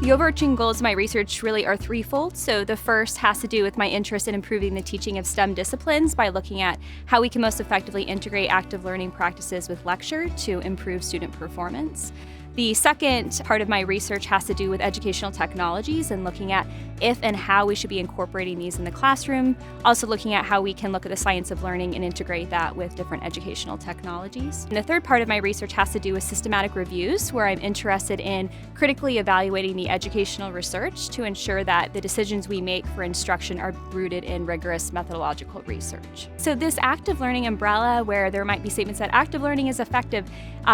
The overarching goals of my research really are threefold. So the first has to do with my interest in improving the teaching of STEM disciplines by looking at how we can most effectively integrate active learning practices with lecture to improve student performance. The second part of my research has to do with educational technologies and looking at if and how we should be incorporating these in the classroom. Also looking at how we can look at the science of learning and integrate that with different educational technologies. And the third part of my research has to do with systematic reviews, where I'm interested in critically evaluating the educational research to ensure that the decisions we make for instruction are rooted in rigorous methodological research. So this active learning umbrella, where there might be statements that active learning is effective,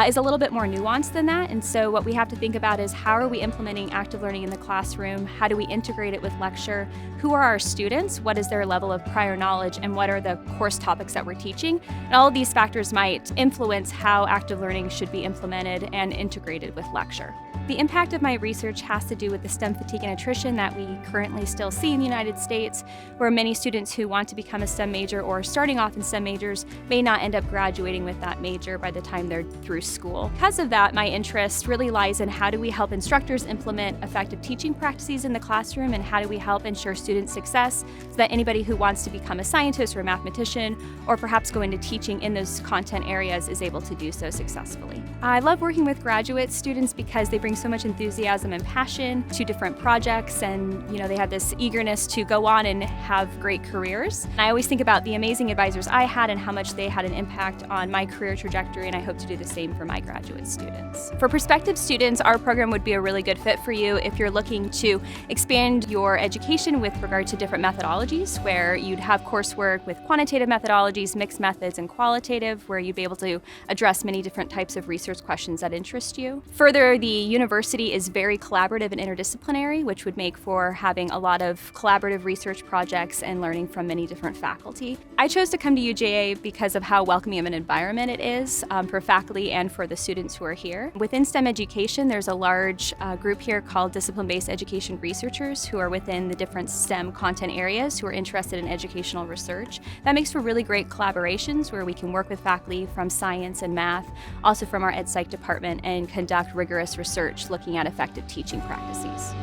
is a little bit more nuanced than that. And so what we have to think about is how are we implementing active learning in the classroom? How do we integrate it with lecture? Who are our students? What is their level of prior knowledge? And what are the course topics that we're teaching? And all of these factors might influence how active learning should be implemented and integrated with lecture. The impact of my research has to do with the STEM fatigue and attrition that we currently still see in the United States, where many students who want to become a STEM major or starting off in STEM majors may not end up graduating with that major by the time they're through school. Because of that, my interest really lies in how do we help instructors implement effective teaching practices in the classroom, and how do we help ensure student success so that anybody who wants to become a scientist or a mathematician or perhaps go into teaching in those content areas is able to do so successfully. I love working with graduate students because they bring so much enthusiasm and passion to different projects, and they have this eagerness to go on and have great careers. And I always think about the amazing advisors I had and how much they had an impact on my career trajectory, and I hope to do the same for my graduate students. For prospective students, our program would be a really good fit for you if you're looking to expand your education with regard to different methodologies, where you'd have coursework with quantitative methodologies, mixed methods, and qualitative, where you'd be able to address many different types of research questions that interest you. Further, the university is very collaborative and interdisciplinary, which would make for having a lot of collaborative research projects and learning from many different faculty. I chose to come to UJA because of how welcoming of an environment it is for faculty and for the students who are here. Within STEM education, there's a large group here called discipline-based education researchers who are within the different STEM content areas who are interested in educational research. That makes for really great collaborations where we can work with faculty from science and math, also from our Ed Psych department, and conduct rigorous research looking at effective teaching practices.